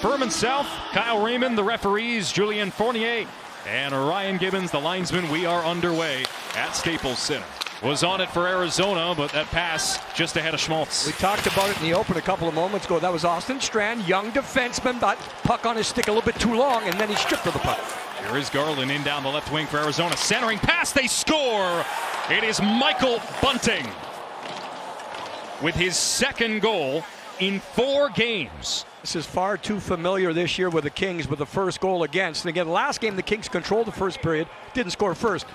Furman South, Kyle Raymond, the referees, Julien Fournier, and Ryan Gibbons, the linesman. We are underway at Staples Center. Was on it for Arizona, but that pass just ahead of Schmaltz. We talked about it in the open a couple of moments ago. That was Austin Strand, young defenseman, but puck on his stick a little bit too long, and then he stripped of the puck. Here is Garland in down the left wing for Arizona. Centering pass, they score! It is Michael Bunting with his second goal in 4 games. This is far too familiar this year with the Kings with the first goal against. And again, last game the Kings controlled the first period, didn't score first.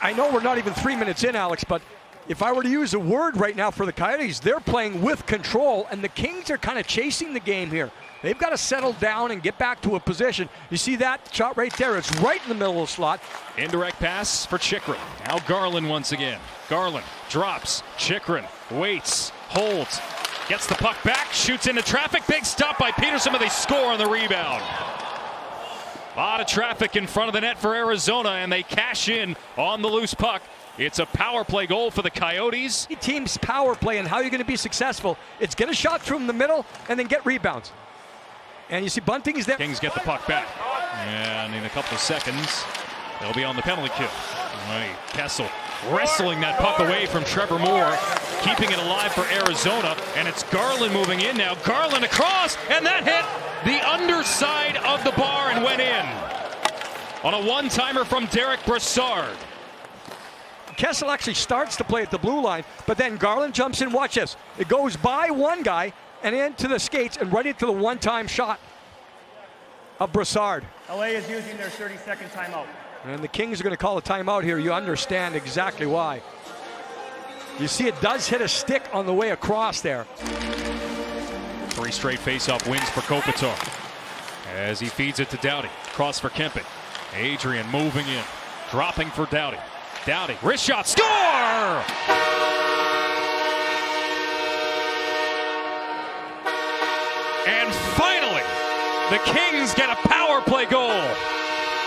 I know we're not even 3 minutes in, Alex, but if I were to use a word right now for the Coyotes, they're playing with control, and the Kings are kind of chasing the game here. They've got to settle down and get back to a position. You see that shot right there? It's right in the middle of the slot. Indirect pass for Chychrun. Now Garland once again. Garland drops. Chychrun waits, holds, gets the puck back, shoots into traffic. Big stop by Peterson, but they score on the rebound. A lot of traffic in front of the net for Arizona, and they cash in on the loose puck. It's a power play goal for the Coyotes. Team's power play, and how you're going to be successful, it's get a shot through the middle and then get rebounds. And you see Bunting is there. Kings get the puck back. And in a couple of seconds, they'll be on the penalty kill. All right, Kessel wrestling that puck away from Trevor Moore, keeping it alive for Arizona. And it's Garland moving in now. Garland across, and that hit the underside of the bar and went in on a one-timer from Derek Brassard. Kessel actually starts to play at the blue line, but then Garland jumps in. Watch this. It goes by one guy and into the skates and right into the one-time shot of Brassard. LA is using their 30-second timeout. And the Kings are going to call a timeout here. You understand exactly why. You see it does hit a stick on the way across there. 3 straight face-off wins for Kopitar as he feeds it to Doughty. Cross for Kemping. Adrian moving in, dropping for Doughty. Doughty, wrist shot, score! And finally, the Kings get a power play goal.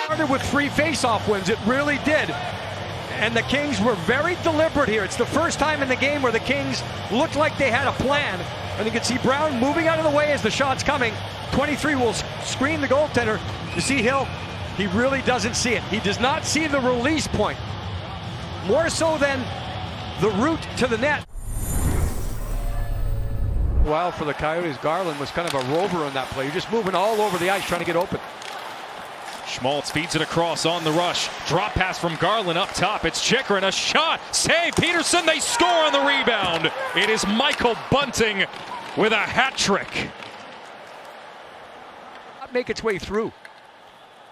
Started with 3 face-off wins, it really did. And the Kings were very deliberate here. It's the first time in the game where the Kings looked like they had a plan. And you can see Brown moving out of the way as the shot's coming. 23 will screen the goaltender. You see Hill, he really doesn't see it. He does not see the release point. More so than the route to the net. Well, for the Coyotes, Garland was kind of a rover on that play. You're just moving all over the ice trying to get open. Schmaltz feeds it across on the rush. Drop pass from Garland up top. It's Chychrun, a shot. Save Peterson. They score on the rebound. It is Michael Bunting with a hat trick. Not make its way through.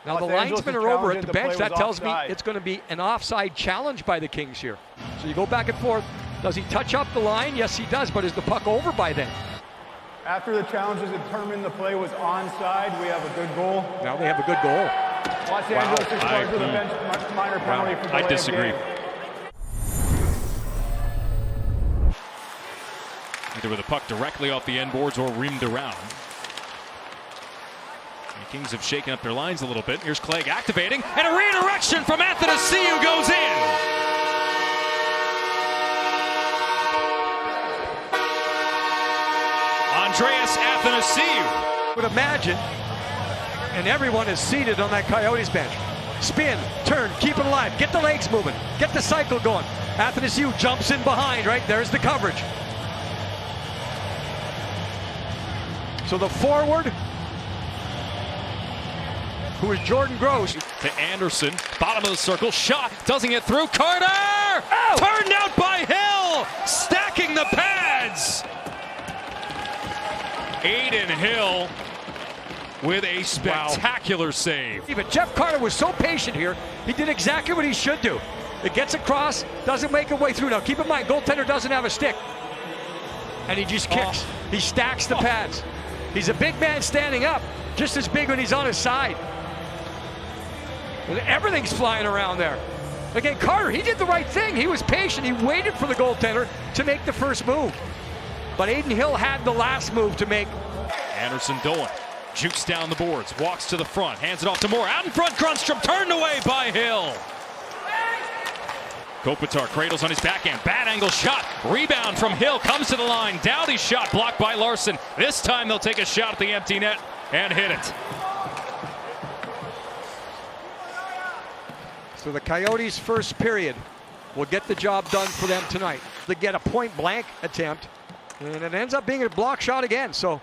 Now the linesmen are over at the bench. That tells me it's going to be an offside challenge by the Kings here. So you go back and forth. Does he touch up the line? Yes, he does. But is the puck over by then? After the challenge is determined the play was onside, we have a good goal. Now they have a good goal. Los Angeles is charged with a bench minor penalty for delay I disagree. of game. Either with a puck directly off the end boards or rimmed around. The Kings have shaken up their lines a little bit. Here's Clegg activating, and a redirection from Athanasiou goes in. Andreas Athanasiou. Would imagine, and everyone is seated on that Coyotes bench. Spin, turn, keep it alive, get the legs moving, get the cycle going. Athanasiou jumps in behind, right? There's the coverage. So the forward, who is Jordan Gross. To Anderson, bottom of the circle, shot, doesn't get through. Carter! Oh! Turned out by Hill! Stacking the pads! Aiden Hill with a spectacular save. But Jeff Carter was so patient here. He did exactly what he should do. It gets across, doesn't make a way through. Now keep in mind, goaltender doesn't have a stick. And he just kicks. He stacks the pads. He's a big man standing up, just as big when he's on his side. And everything's flying around there. Again, Carter, he did the right thing. He was patient. He waited for the goaltender to make the first move. But Aiden Hill had the last move to make. Anderson Dolan jukes down the boards, walks to the front, hands it off to Moore. Out in front, Grunstrom turned away by Hill. Kopitar cradles on his backhand, bad angle shot, rebound from Hill, comes to the line. Doughty's shot blocked by Larson. This time they'll take a shot at the empty net and hit it. So the Coyotes' first period will get the job done for them tonight. They get a point-blank attempt, and it ends up being a block shot again. So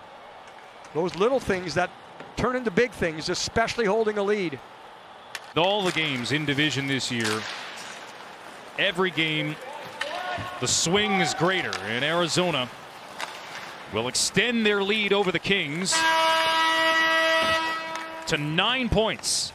those little things that turn into big things, especially holding a lead. All the games in division this year, every game, the swing is greater, and Arizona will extend their lead over the Kings to 9 points.